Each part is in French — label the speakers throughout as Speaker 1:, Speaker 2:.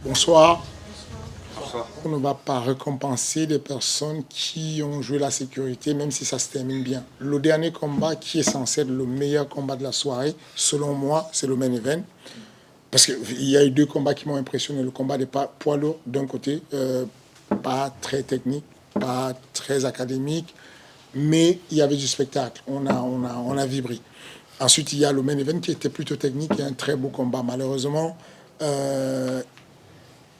Speaker 1: Bonsoir.
Speaker 2: Bonsoir.
Speaker 1: On ne va pas récompenser des personnes qui ont joué la sécurité, même si ça se termine bien. Le dernier combat, qui est censé être le meilleur combat de la soirée, selon moi, c'est le main event. Parce qu'il y a eu deux combats qui m'ont impressionné. Le combat des poids lourds, d'un côté, pas très technique, pas très académique, mais il y avait du spectacle. On a vibré. Ensuite, il y a le main event qui était plutôt technique et un très beau combat. Malheureusement, euh,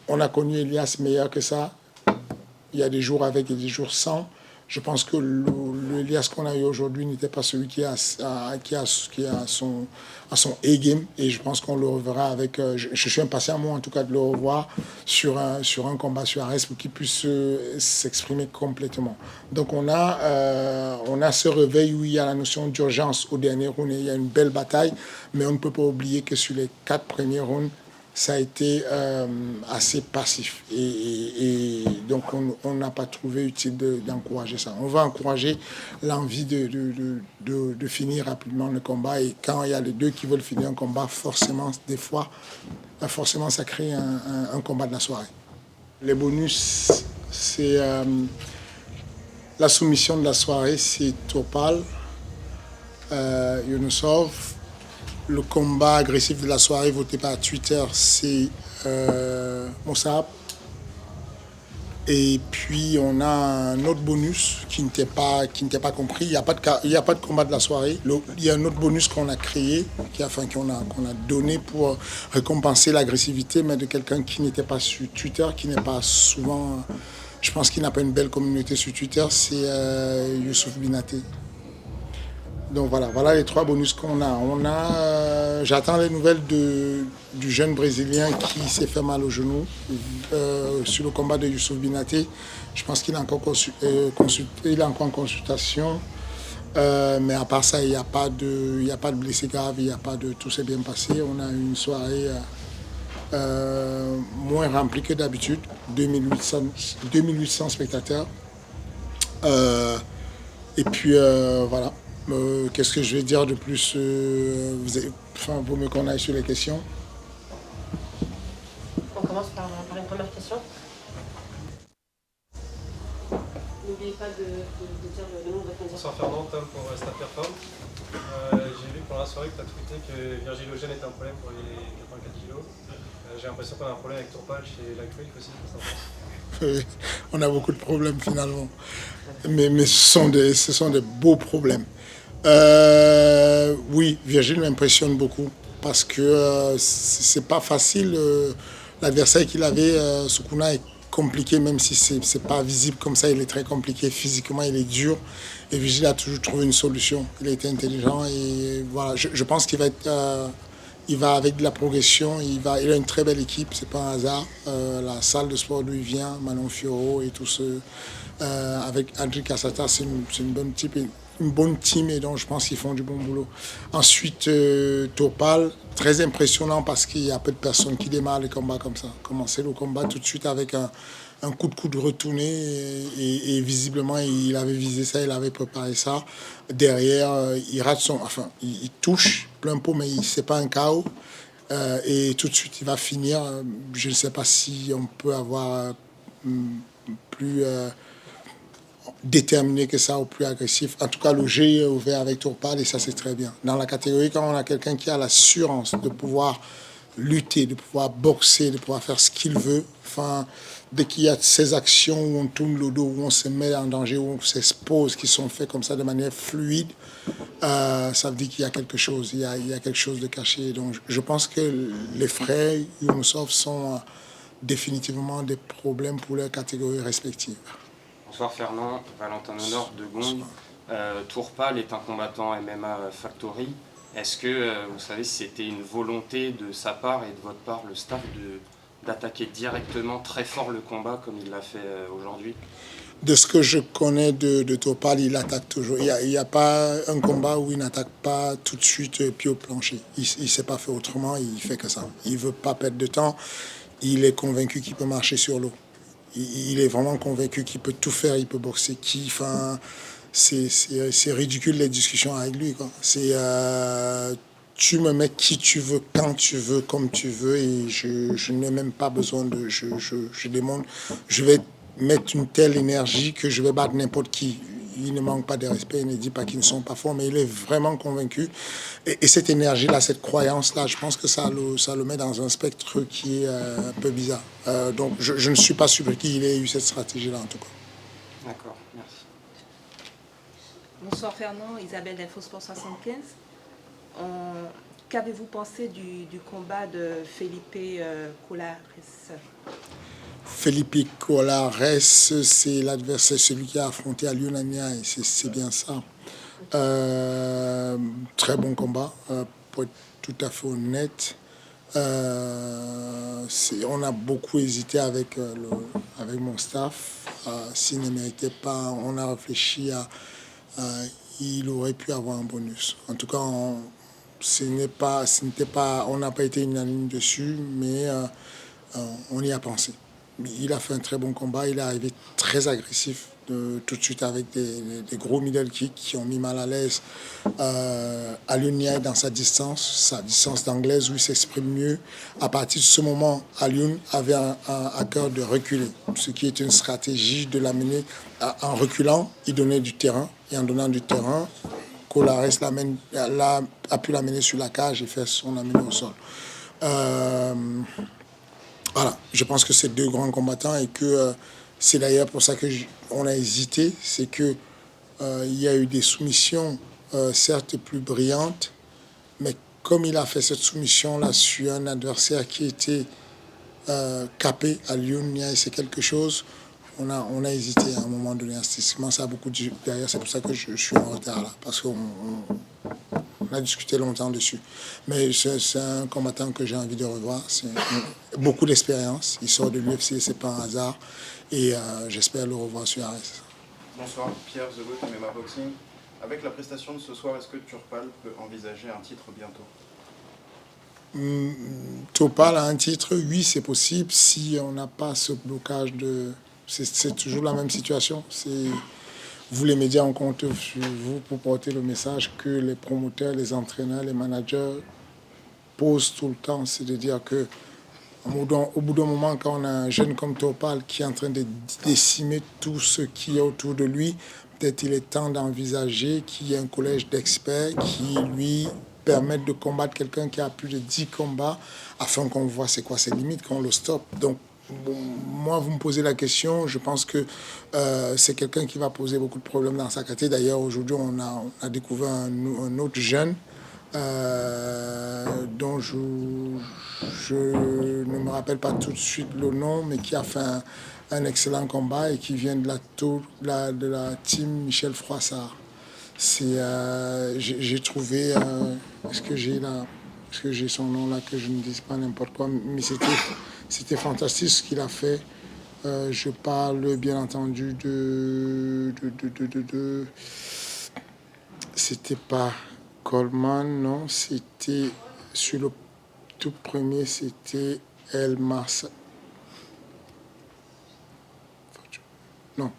Speaker 1: on a connu Elias meilleur que ça. Il y a des jours avec et des jours sans. Je pense que le Elias qu'on a eu aujourd'hui n'était pas celui qui a son A-game. Et je pense qu'on le reverra avec... je suis impatient, moi, en tout cas, de le revoir sur un combat sur Ares pour qu'il puisse s'exprimer complètement. Donc, on a ce réveil où il y a la notion d'urgence au dernier round. Et il y a une belle bataille. Mais on ne peut pas oublier que sur les 4 premiers rounds, ça a été assez passif. Et donc, on n'a pas trouvé utile d'encourager ça. On va encourager l'envie de finir rapidement le combat. Et quand il y a les deux qui veulent finir un combat, forcément, des fois, forcément, ça crée un combat de la soirée. Les bonus, c'est la soumission de la soirée, c'est Topal, Yunusov. Le combat agressif de la soirée voté par Twitter, c'est Mossab. Et puis, on a un autre bonus qui n'était pas compris. Il n'y a pas de combat de la soirée. Il y a un autre bonus qu'on a créé, qu'on a donné pour récompenser l'agressivité, mais de quelqu'un qui n'était pas sur Twitter, qui n'est pas souvent... Je pense qu'il n'a pas une belle communauté sur Twitter, c'est Youssouf Binaté. Donc voilà les 3 bonus qu'on a. J'attends les nouvelles du jeune Brésilien qui s'est fait mal au genou sur le combat de Youssouf Binaté. Je pense qu'il est encore il est encore en consultation. Mais à part ça, il n'y a pas de blessés graves, il n'y a pas de tout s'est bien passé. On a eu une soirée moins remplie que d'habitude, 2800 spectateurs. Et puis voilà. Qu'est-ce que je vais dire de plus vaut mieux qu'on aille sur les questions.
Speaker 3: On commence par une première question. N'oubliez pas de dire le nom de votre média.
Speaker 4: Bonsoir Fernand, Tom pour Staperform. J'ai vu pendant la soirée que tu as tweeté que Virgil Eugène était un problème pour les 84 kilos. J'ai l'impression qu'on a un problème avec Tourpal chez la Creek aussi.
Speaker 1: On a beaucoup de problèmes finalement. Mais ce sont des beaux problèmes. Oui, Virgile m'impressionne beaucoup parce que c'est pas facile. L'adversaire qu'il avait, Sukuna, est compliqué, même si c'est pas visible comme ça. Il est très compliqué physiquement, il est dur. Et Virgile a toujours trouvé une solution. Il a été intelligent et voilà. Je pense qu'il va être. Il va avec de la progression, il a une très belle équipe, c'est pas un hasard. La salle de sport d'où il vient, Manon Fioro et tout ce. Avec Adri Cassata, c'est une bonne type. Une bonne team et donc je pense qu'ils font du bon boulot. Ensuite, Topal, très impressionnant parce qu'il y a peu de personnes qui démarrent les combats comme ça. Commencer le combat tout de suite avec un coup de coude retourné et visiblement il avait visé ça, il avait préparé ça. Derrière, il rate il touche plein pot mais c'est pas un KO. Et tout de suite il va finir. Je ne sais pas si on peut avoir plus... déterminé que ça ou plus agressif. En tout cas, le jeu est ouvert avec Tourpal et ça, c'est très bien. Dans la catégorie, quand on a quelqu'un qui a l'assurance de pouvoir lutter, de pouvoir boxer, de pouvoir faire ce qu'il veut, enfin, dès qu'il y a ces actions où on tourne le dos, où on se met en danger, où on s'expose, qui sont faites comme ça de manière fluide, ça veut dire qu'il y a quelque chose, il y a quelque chose de caché. Donc, je pense que les frères Younousov sont définitivement des problèmes pour leurs catégories respectives.
Speaker 2: Bonsoir Fernand, Valentin Honor de Gong. Tourpal est un combattant MMA Factory. Est-ce que vous savez si c'était une volonté de sa part et de votre part, le staff, d'attaquer directement très fort le combat comme il l'a fait aujourd'hui?
Speaker 1: De ce que je connais de Topal, il attaque toujours. Il n'y a pas un combat où il n'attaque pas tout de suite pied au plancher. Il ne s'est pas fait autrement, il fait que ça. Il ne veut pas perdre de temps. Il est convaincu qu'il peut marcher sur l'eau. Il est vraiment convaincu qu'il peut tout faire, il peut boxer qui. Enfin, c'est ridicule les discussions avec lui, quoi. tu me mets qui tu veux, quand tu veux, comme tu veux, et je n'ai même pas besoin de... Je demande, je vais mettre une telle énergie que je vais battre n'importe qui. Il ne manque pas de respect, il ne dit pas qu'ils ne sont pas forts, mais il est vraiment convaincu. Et cette énergie-là, cette croyance-là, je pense que ça le met dans un spectre qui est un peu bizarre. Donc je ne suis pas surpris qu'il ait eu cette stratégie-là, en tout cas.
Speaker 2: D'accord, merci.
Speaker 5: Bonsoir Fernand, Isabelle d'Infosport 75. Qu'avez-vous pensé du combat de Felipe Colares?
Speaker 1: Felipe Colares, c'est l'adversaire, celui qui a affronté Aliou Naniaï, c'est bien ça. Très bon combat, pour être tout à fait honnête. On a beaucoup hésité avec mon staff. S'il ne méritait pas, on a réfléchi il aurait pu avoir un bonus. En tout cas, on n'a pas été unanime dessus, mais on y a pensé. Il a fait un très bon combat, il est arrivé très agressif tout de suite avec des gros middle kicks qui ont mis mal à l'aise Aliou Naniaï dans sa distance d'anglaise où il s'exprime mieux. À partir de ce moment, Aliou avait à cœur de reculer, ce qui est une stratégie de l'amener en reculant, il donnait du terrain, et en donnant du terrain, Colares a pu l'amener sur la cage et faire son amener au sol. Voilà, je pense que c'est deux grands combattants et que c'est d'ailleurs pour ça qu'on a hésité, c'est que il y a eu des soumissions certes plus brillantes, mais comme il a fait cette soumission-là sur un adversaire qui était capé à Lyon, c'est quelque chose, on a hésité à un moment donné. Artistiquement, ça a beaucoup derrière, c'est pour ça que je suis en retard là, parce qu'on a discuté longtemps dessus. Mais c'est un combattant que j'ai envie de revoir. C'est beaucoup d'expérience. Il sort de l'UFC, c'est pas un hasard. Et j'espère le revoir sur Ares.
Speaker 6: Bonsoir, Pierre The Goat, MMA Boxing. Avec la prestation de ce soir, est-ce que Turpal peut envisager un titre bientôt?
Speaker 1: Turpal a un titre, oui, c'est possible si on n'a pas ce blocage de... C'est toujours la même situation. Vous, les médias, on compte sur vous pour porter le message que les promoteurs, les entraîneurs, les managers posent tout le temps. C'est de dire que au bout d'un moment, quand on a un jeune comme Turpal qui est en train de décimer tout ce qui est autour de lui, peut-être il est temps d'envisager qu'il y ait un collège d'experts qui lui permettent de combattre quelqu'un qui a plus de 10 combats afin qu'on voit c'est quoi ses limites, qu'on le stoppe. Donc, bon, moi, vous me posez la question, je pense que c'est quelqu'un qui va poser beaucoup de problèmes dans sa catégorie. D'ailleurs, aujourd'hui, on a découvert un autre jeune dont je ne me rappelle pas tout de suite le nom, mais qui a fait un excellent combat et qui vient de la team Michel Froissart. J'ai trouvé... Est-ce que j'ai son nom là, que je ne dise pas n'importe quoi, mais c'était fantastique ce qu'il a fait. Je parle bien entendu c'était pas Coleman, non, c'était sur le tout premier, c'était El Massa. Non,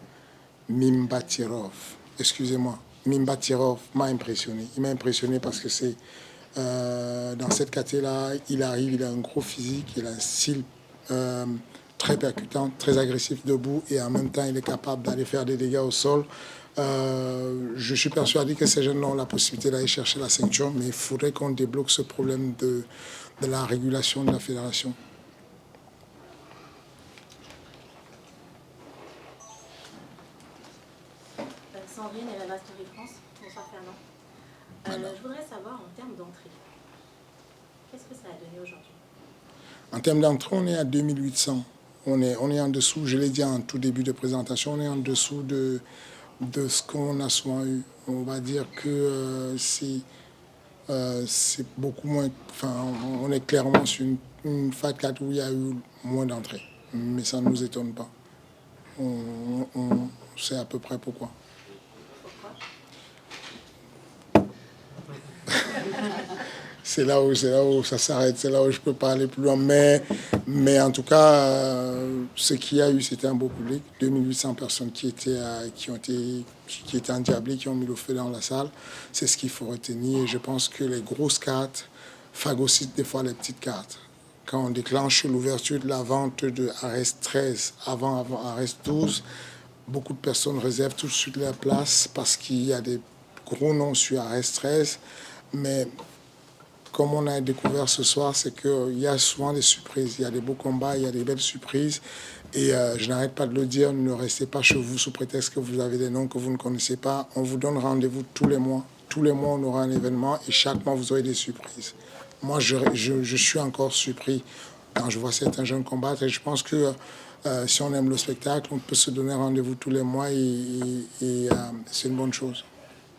Speaker 1: Mimbatirov. Excusez-moi, Mimbatirov m'a impressionné. Il m'a impressionné parce que c'est dans cette catégorie-là, il arrive, il a un gros physique, il a un style très percutant, très agressif debout et en même temps il est capable d'aller faire des dégâts au sol. Je suis persuadé que ces jeunes ont la possibilité d'aller chercher la ceinture, mais il faudrait qu'on débloque ce problème de la régulation de la fédération.
Speaker 3: Sandrine et la Vasterie France. Bonsoir Fernand. Je voudrais savoir en termes d'entrée, qu'est-ce que ça a donné aujourd'hui?
Speaker 1: En termes d'entrée, on est à 2800. On est en dessous, je l'ai dit en tout début de présentation, on est en dessous de ce qu'on a souvent eu. On va dire que c'est beaucoup moins... Enfin, on est clairement sur une Fat 4 où il y a eu moins d'entrées. Mais ça ne nous étonne pas. On sait à peu près pourquoi. C'est là où ça s'arrête, c'est là où je peux pas aller plus loin. Mais en tout cas, ce qu'il y a eu, c'était un beau public. 2800 personnes qui étaient endiablées, qui ont mis le feu dans la salle. C'est ce qu'il faut retenir. Et je pense que les grosses cartes, phagocyte des fois les petites cartes. Quand on déclenche l'ouverture de la vente de Ares 13 avant Ares 12, beaucoup de personnes réservent tout de suite leur place parce qu'il y a des gros noms sur Ares 13, mais comme on a découvert ce soir, c'est qu'il y a souvent des surprises. Il y a des beaux combats, il y a des belles surprises. Et je n'arrête pas de le dire, ne restez pas chez vous sous prétexte que vous avez des noms que vous ne connaissez pas. On vous donne rendez-vous tous les mois. Tous les mois, on aura un événement et chaque mois, vous aurez des surprises. Moi, je suis encore surpris quand je vois certains jeunes combattre. Et je pense que si on aime le spectacle, on peut se donner rendez-vous tous les mois et c'est une bonne chose.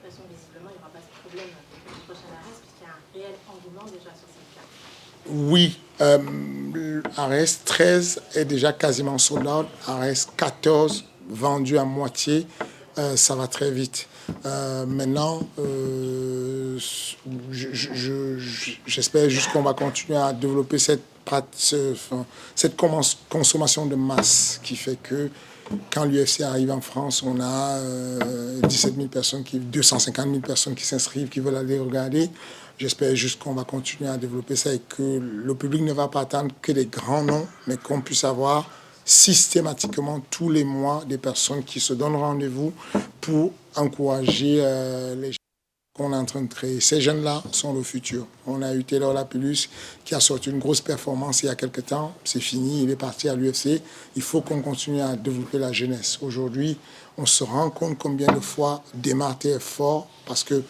Speaker 3: De toute façon, visiblement, il n'y aura pas ce problème pour le prochain Ares, puisqu'il y a un réel engouement déjà sur cette carte.
Speaker 1: Oui, Ares 13 est déjà quasiment sold out. Ares 14 vendu à moitié. Ça va très vite. Maintenant, j'espère juste qu'on va continuer à développer cette consommation de masse qui fait que quand l'UFC arrive en France, on a 17 000 personnes, 250 000 personnes qui s'inscrivent, qui veulent aller regarder. J'espère juste qu'on va continuer à développer ça et que le public ne va pas attendre que des grands noms, mais qu'on puisse avoir systématiquement tous les mois des personnes qui se donnent rendez-vous pour encourager les gens qu'on est en train de créer. Ces jeunes-là sont le futur. On a eu Taylor Lapillus qui a sorti une grosse performance il y a quelques temps. C'est fini, il est parti à l'UFC. Il faut qu'on continue à développer la jeunesse. Aujourd'hui, on se rend compte combien de fois Demarté est fort parce que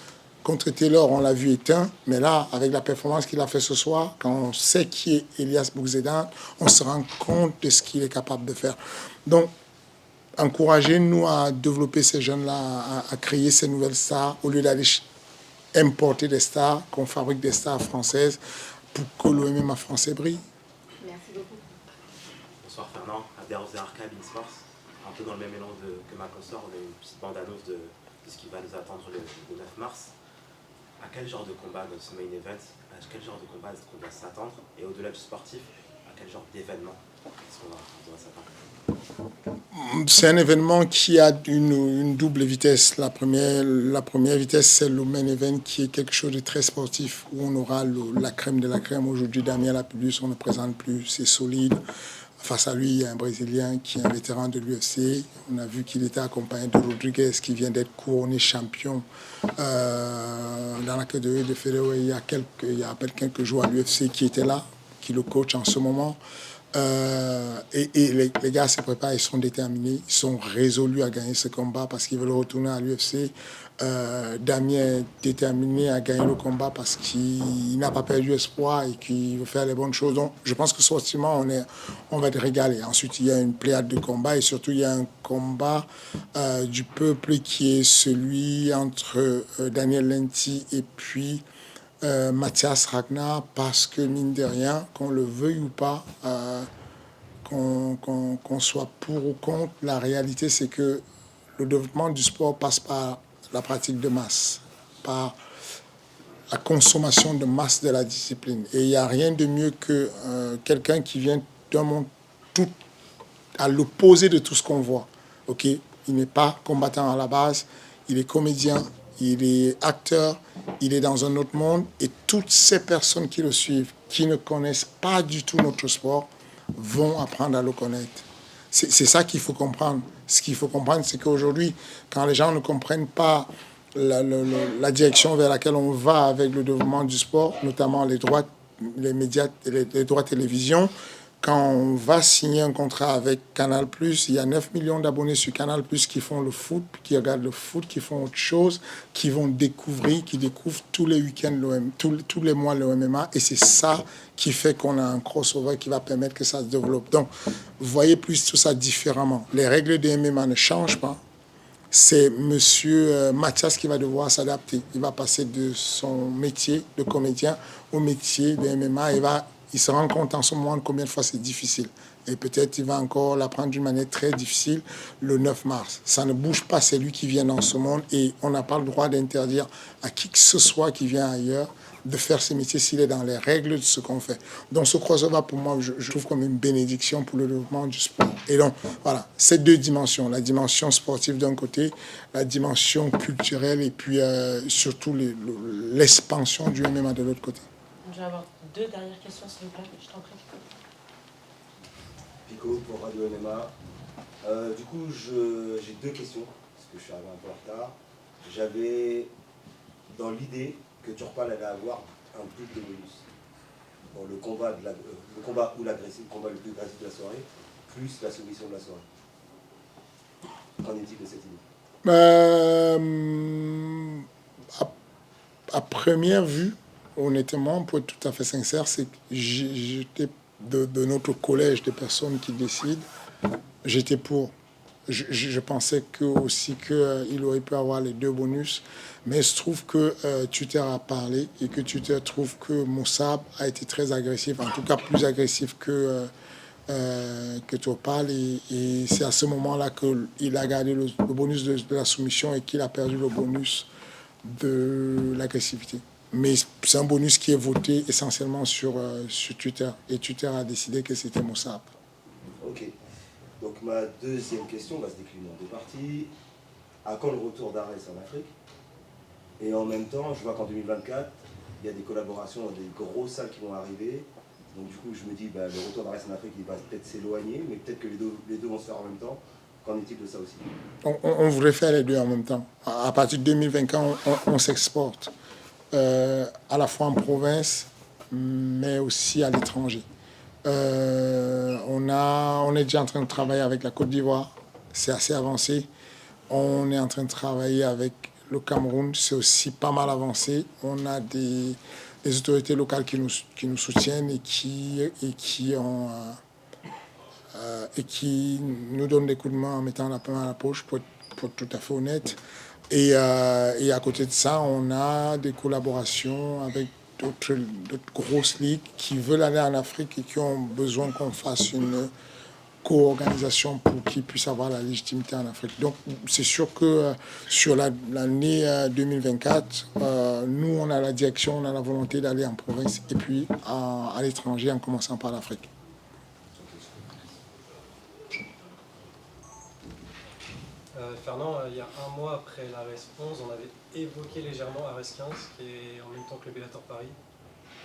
Speaker 1: contre Taylor, on l'a vu éteint, mais là, avec la performance qu'il a fait ce soir, quand on sait qui est Elias Boukhzédan, on se rend compte de ce qu'il est capable de faire. Donc, encouragez-nous à développer ces jeunes-là, à créer ces nouvelles stars, au lieu d'aller importer des stars, qu'on fabrique des stars françaises pour que le MMA français brille.
Speaker 3: Merci beaucoup.
Speaker 7: Bonsoir Fernand, Abderrose Arca, Sports. Un peu dans le même élan que ma consoeur, on a une petite bande-annonce de ce qui va nous attendre le 9 mars. À quel genre de combat dans ce main event, à quel genre de combat est-ce qu'on doit s'attendre? Et au-delà du sportif, à quel genre d'événement est-ce qu'on doit s'attendre?
Speaker 1: C'est un événement qui a une double vitesse. La première vitesse, c'est le main event qui est quelque chose de très sportif, où on aura la crème de la crème. Aujourd'hui, Damien Lapillus, on ne présente plus, c'est solide. Face à lui, il y a un Brésilien qui est un vétéran de l'UFC. On a vu qu'il était accompagné de Rodriguez, qui vient d'être couronné champion dans la catégorie de featherweight. Il y a à peine quelques jours à l'UFC qui était là, qui le coach en ce moment. Et les gars se préparent, ils sont déterminés, ils sont résolus à gagner ce combat parce qu'ils veulent retourner à l'UFC. Damien est déterminé à gagner le combat parce qu'il n'a pas perdu espoir et qu'il veut faire les bonnes choses. Donc, je pense que sportivement, on va être régalé. Ensuite, il y a une pléiade de combats et surtout, il y a un combat du peuple qui est celui entre Daniel Lenti et puis Mathias Ragnar, parce que, mine de rien, qu'on le veuille ou pas, qu'on soit pour ou contre, la réalité, c'est que le développement du sport passe par la pratique de masse, par la consommation de masse de la discipline. Et il n'y a rien de mieux que quelqu'un qui vient d'un monde tout à l'opposé de tout ce qu'on voit. Okay? Il n'est pas combattant à la base, il est comédien, il est acteur, il est dans un autre monde. Et toutes ces personnes qui le suivent, qui ne connaissent pas du tout notre sport, vont apprendre à le connaître. C'est ça qu'il faut comprendre. Ce qu'il faut comprendre, c'est qu'aujourd'hui, quand les gens ne comprennent pas la direction vers laquelle on va avec le développement du sport, notamment les droits, les médias, les droits télévision, quand on va signer un contrat avec Canal+, il y a 9 millions d'abonnés sur Canal+, qui font le foot, qui regardent le foot, qui font autre chose, qui vont découvrir, qui découvrent tous les week-ends, tous les mois le MMA. Et c'est ça qui fait qu'on a un crossover qui va permettre que ça se développe. Donc, vous voyez plus tout ça différemment. Les règles de MMA ne changent pas. C'est monsieur Mathias qui va devoir s'adapter. Il va passer de son métier de comédien au métier de MMA. Il se rend compte en ce moment combien de fois c'est difficile. Et peut-être il va encore l'apprendre d'une manière très difficile le 9 mars. Ça ne bouge pas, c'est lui qui vient dans ce monde. Et on n'a pas le droit d'interdire à qui que ce soit qui vient ailleurs de faire ce métier s'il est dans les règles de ce qu'on fait. Donc ce crossover, pour moi, je trouve comme une bénédiction pour le développement du sport. Et donc, voilà, ces deux dimensions, la dimension sportive d'un côté, la dimension culturelle et puis surtout l'expansion du MMA de l'autre côté.
Speaker 5: Je vais avoir 2 dernières questions, s'il vous plaît. Je t'en prie.
Speaker 8: Pico pour Radio MMA. Du coup, j'ai 2 questions, parce que je suis arrivé un peu en retard. J'avais dans l'idée que Turpal allait avoir un double bonus. Dans le combat, le combat ou l'agressif, le combat le plus agressif de la soirée, plus la soumission de la soirée. Qu'en est-il de cette idée?
Speaker 1: À première vue, honnêtement, pour être tout à fait sincère, c'est que j'étais de notre collège de personnes qui décident, j'étais pour. Je pensais aussi qu'il aurait pu avoir les 2 bonus, mais il se trouve que Tuter a parlé et que Tuter trouve que Moussab a été très agressif, en tout cas plus agressif que Turpal, et c'est à ce moment-là qu'il a gardé le bonus de la soumission et qu'il a perdu le bonus de l'agressivité. Mais c'est un bonus qui est voté essentiellement sur Twitter, et Twitter a décidé que c'était Moussab.
Speaker 8: Ok. Donc ma deuxième question va se décliner en 2 parties. À quand le retour d'Ares en Afrique? Et en même temps, je vois qu'en 2024, il y a des collaborations dans des grosses salles qui vont arriver. Donc du coup, je me dis, le retour d'Ares en Afrique, il va peut-être s'éloigner, mais peut-être que les deux vont se faire en même temps. Qu'en est-il de ça aussi?
Speaker 1: On voudrait faire les 2 en même temps. À partir de 2024, on s'exporte. À la fois en province, mais aussi à l'étranger. On est déjà en train de travailler avec la Côte d'Ivoire, c'est assez avancé. On est en train de travailler avec le Cameroun, c'est aussi pas mal avancé. On a des autorités locales qui nous soutiennent et qui nous donnent des coups de main en mettant la main à la poche, pour être tout à fait honnête. Et à côté de ça, on a des collaborations avec d'autres grosses ligues qui veulent aller en Afrique et qui ont besoin qu'on fasse une co-organisation pour qu'ils puissent avoir la légitimité en Afrique. Donc c'est sûr que sur l'année 2024, nous on a la direction, on a la volonté d'aller en province et puis à l'étranger en commençant par l'Afrique.
Speaker 4: Fernand, il y a un mois après l'ARES 11, on avait évoqué légèrement ARES 15, qui est en même temps que le Bellator Paris.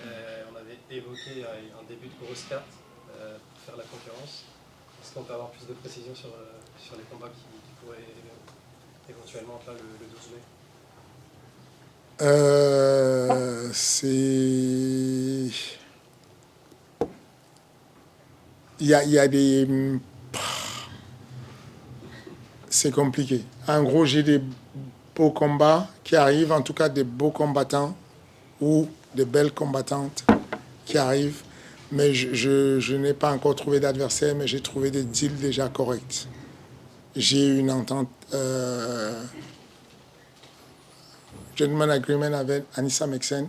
Speaker 4: On avait évoqué un début de grosse carte pour faire la concurrence. Est-ce qu'on peut avoir plus de précisions sur les combats qui pourraient éventuellement être là le 12 mai?
Speaker 1: Il y a des... C'est compliqué. En gros, j'ai des beaux combats qui arrivent, en tout cas des beaux combattants ou des belles combattantes qui arrivent. Mais je n'ai pas encore trouvé d'adversaire, mais j'ai trouvé des deals déjà corrects. J'ai eu une entente, gentleman agreement avec Anissa Meksen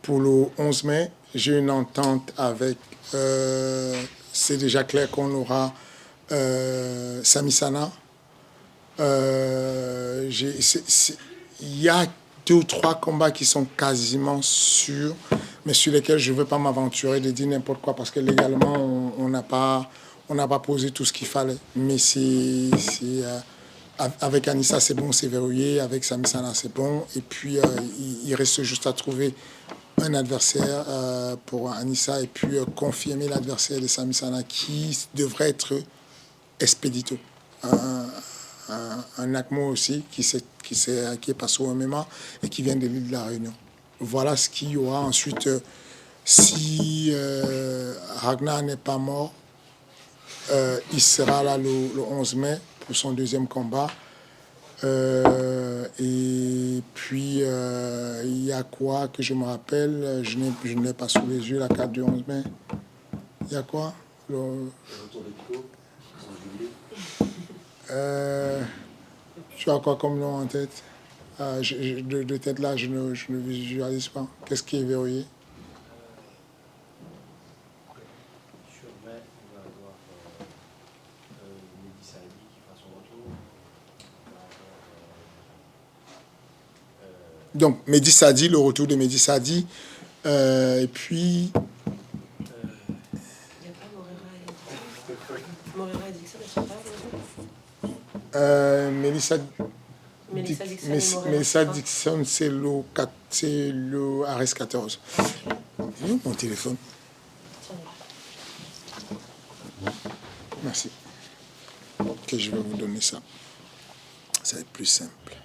Speaker 1: pour le 11 mai. J'ai une entente avec, c'est déjà clair qu'on aura Sami Sana. Il y a 2 ou 3 combats qui sont quasiment sûrs, mais sur lesquels je ne veux pas m'aventurer de dire n'importe quoi parce que légalement, on n'a pas posé tout ce qu'il fallait. Mais avec Anissa, c'est bon, c'est verrouillé. Avec Sami Sana, c'est bon. Et puis, il reste juste à trouver un adversaire pour Anissa et puis confirmer l'adversaire de Sami Sana qui devrait être Expedito. Un ACMO aussi qui est passé au MMA et qui vient de l'île de la Réunion. Voilà ce qu'il y aura. Ensuite, si Ragnar n'est pas mort, il sera là le 11 mai pour son 2e combat. Et puis, il y a quoi que je me rappelle, je ne l'ai pas sous les yeux, la carte du 11 mai. Il y a quoi?
Speaker 8: Le retour de Pico.
Speaker 1: Tu as quoi comme nom en tête? De tête là, je ne visualise pas. Qu'est-ce qui est verrouillé?
Speaker 9: Sur mai, on va avoir Mehdi Saadi qui fera son retour.
Speaker 1: Donc, Mehdi Saadi, le retour de Mehdi Saadi. Et puis... Mélissa...
Speaker 5: Mélissa Dixon et Morel
Speaker 1: Mélissa
Speaker 5: Ortega.
Speaker 1: Dixon, c'est le Ares 14. Mon téléphone. Merci. Ok, je vais vous donner ça. Ça va être plus simple.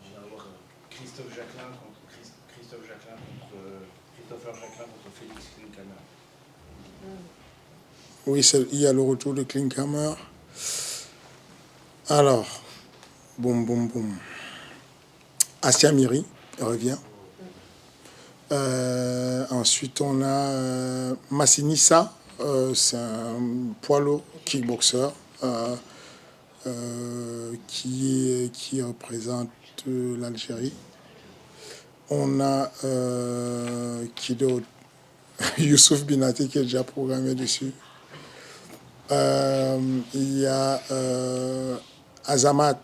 Speaker 9: Je viens d'avoir Christopher Jacquelin contre Félix Klinkhammer.
Speaker 1: Oui, il y a le retour de Klinkhammer. Alors, boum, boum, boum. Asia Miri revient. Ensuite, on a Massinissa, c'est un poids lourd kickboxer qui représente l'Algérie. On a qui d'autre? Youssouf Binati qui est déjà programmé dessus. Il y a Azamat,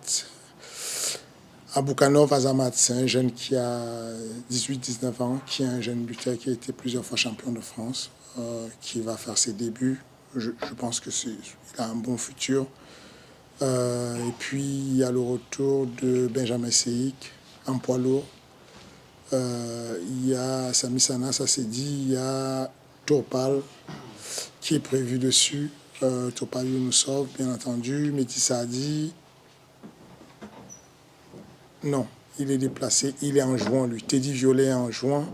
Speaker 1: Aboukanov Azamat, c'est un jeune qui a 18-19 ans, qui est un jeune lutteur qui a été plusieurs fois champion de France, qui va faire ses débuts. Je pense qu'il a un bon futur. Et puis il y a le retour de Benjamin Seik, en poids lourd. Il y a Sami Sana, ça s'est dit. Il y a Topal qui est prévu dessus. Topal Younoussov, bien entendu. Mehdi Saadi. Non, il est déplacé. Il est en juin, lui. Teddy Violet en juin.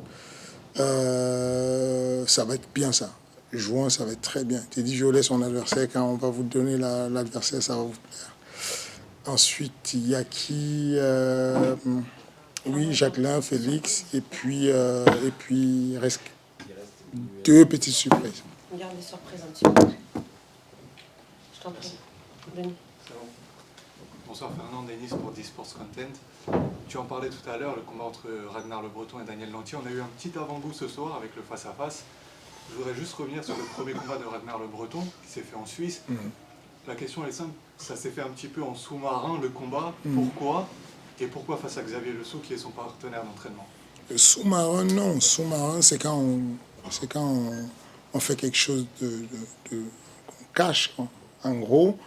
Speaker 1: Ça va être bien, ça. Juin, ça va être très bien. Teddy Violet, son adversaire, quand on va vous donner l'adversaire, ça va vous plaire. Ensuite, il y a qui oui, Jacqueline, Félix, et puis il reste deux petites surprises.
Speaker 5: Regarde les surprises un petit peu. Je t'en prie. Denis.
Speaker 10: Bonsoir Fernand, Denis pour D-Sports Content. Tu en parlais tout à l'heure, le combat entre Ragnar Le Breton et Daniel Lantier. On a eu un petit avant-goût ce soir avec le face-à-face. Je voudrais juste revenir sur le premier combat de Ragnar Le Breton qui s'est fait en Suisse. La question est simple, ça s'est fait un petit peu en sous-marin le combat. Pourquoi? Et pourquoi face à Xavier Le Sceau qui est son partenaire d'entraînement?
Speaker 1: Sous-marin, non. Sous-marin, c'est quand on fait quelque chose qu'on cache. En gros,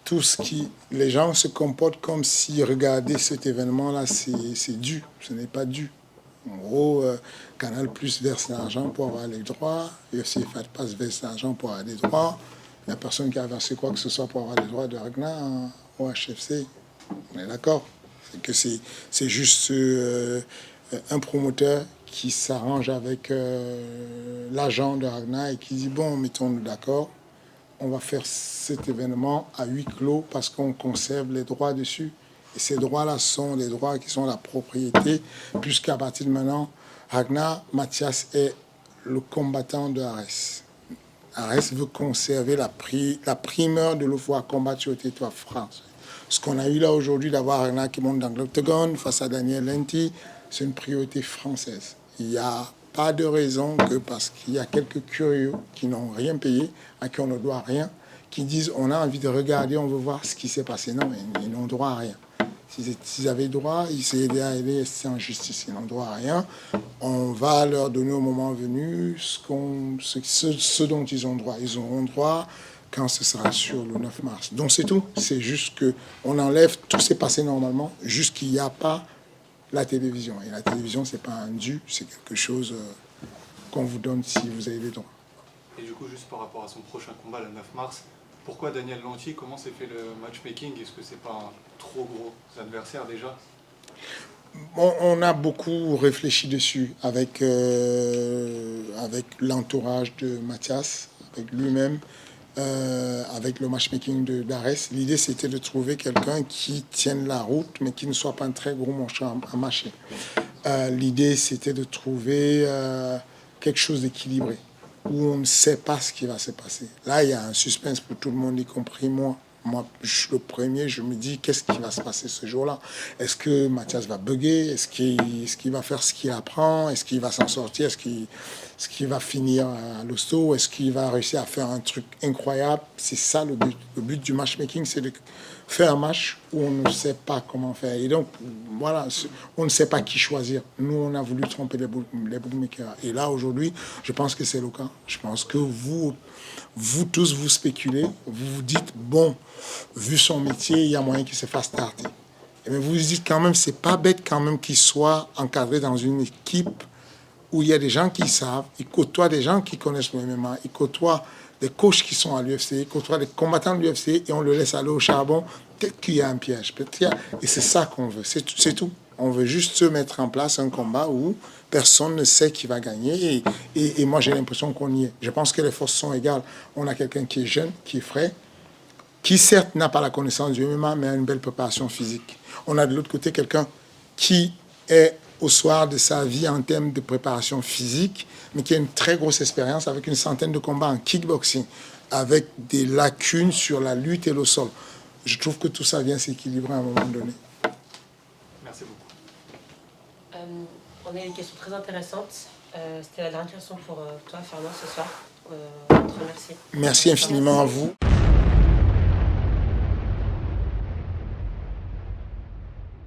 Speaker 1: tout ce qui... Les gens se comportent comme si regarder cet événement-là, c'est dû. Ce n'est pas dû. En gros, Canal Plus verse l'argent pour avoir les droits. UFC Fight Pass verse l'argent pour avoir les droits. Il n'y a personne qui a versé quoi que ce soit pour avoir les droits de Ragnar au HFC. On est d'accord? C'est que c'est juste un promoteur qui s'arrange avec l'agent de Ragnar et qui dit, bon, mettons-nous d'accord, on va faire cet événement à huis clos parce qu'on conserve les droits dessus. Et ces droits-là sont des droits qui sont la propriété, puisqu'à partir de maintenant, Ragnar Mathias est le combattant de Ares. Ares veut conserver la primeur de le voir combattre sur le territoire français. Ce qu'on a eu là aujourd'hui, d'avoir Ragnar qui monte dans l'octogone face à Daniel Lanty, c'est une priorité française. Il n'y a pas de raison que parce qu'il y a quelques curieux qui n'ont rien payé, à qui on ne doit rien, qui disent on a envie de regarder, on veut voir ce qui s'est passé. Non, ils n'ont droit à rien. S'ils avaient droit, ils s'aidaient à aller en justice. Ils n'ont droit à rien. On va leur donner au moment venu ce dont ils ont droit. Ils auront droit quand ce sera sur le 9 mars. Donc c'est tout. C'est juste qu'on enlève, tout s'est passé normalement, juste qu'il n'y a pas la télévision. Et la télévision, c'est pas un dû, c'est quelque chose qu'on vous donne si vous avez les droits.
Speaker 10: Et du coup, juste par rapport à son prochain combat le 9 mars, pourquoi Daniel Lantier? Comment s'est fait le matchmaking? Est-ce que c'est pas un trop gros adversaire déjà?
Speaker 1: On a beaucoup réfléchi dessus avec l'entourage de Mathias, avec lui-même, avec le matchmaking d'Ares. L'idée, c'était de trouver quelqu'un qui tienne la route, mais qui ne soit pas un très gros manchot à mâcher. L'idée, c'était de trouver quelque chose d'équilibré, où on ne sait pas ce qui va se passer. Là, il y a un suspense pour tout le monde, y compris moi. Moi, je suis le premier, je me dis, qu'est-ce qui va se passer ce jour-là? Est-ce que Mathias va bugger? Est-ce qu'il va faire ce qu'il apprend? Est-ce qu'il va s'en sortir? Est-ce qu'il va finir à l'hosto? Est-ce qu'il va réussir à faire un truc incroyable? C'est ça le but. Le but du matchmaking, c'est de faire un match où on ne sait pas comment faire. Et donc, voilà, on ne sait pas qui choisir. Nous, on a voulu tromper les bookmakers. Et là, aujourd'hui, je pense que c'est le cas. Je pense que vous tous, vous spéculez. Vous vous dites, bon, vu son métier, il y a moyen qu'il se fasse starter. Et bien, vous vous dites quand même, c'est pas bête quand même qu'il soit encadré dans une équipe où il y a des gens qui savent, ils côtoient des gens qui connaissent le MMA, ils côtoient des coachs qui sont à l'UFC, ils côtoient des combattants de l'UFC et on le laisse aller au charbon. Peut-être qu'il y a un piège. Et c'est ça qu'on veut, c'est tout. On veut juste se mettre en place un combat où personne ne sait qui va gagner. Et moi, j'ai l'impression qu'on y est. Je pense que les forces sont égales. On a quelqu'un qui est jeune, qui est frais, qui certes n'a pas la connaissance du MMA, mais a une belle préparation physique. On a de l'autre côté quelqu'un qui est au soir de sa vie en termes de préparation physique, mais qui a une très grosse expérience avec une centaine de combats en kickboxing, avec des lacunes sur la lutte et le sol. Je trouve que tout ça vient s'équilibrer à un moment donné.
Speaker 10: Merci beaucoup.
Speaker 5: On a une question très intéressante. C'était la dernière question pour toi, Fernand, ce soir. On te remercie.
Speaker 1: Merci infiniment à vous.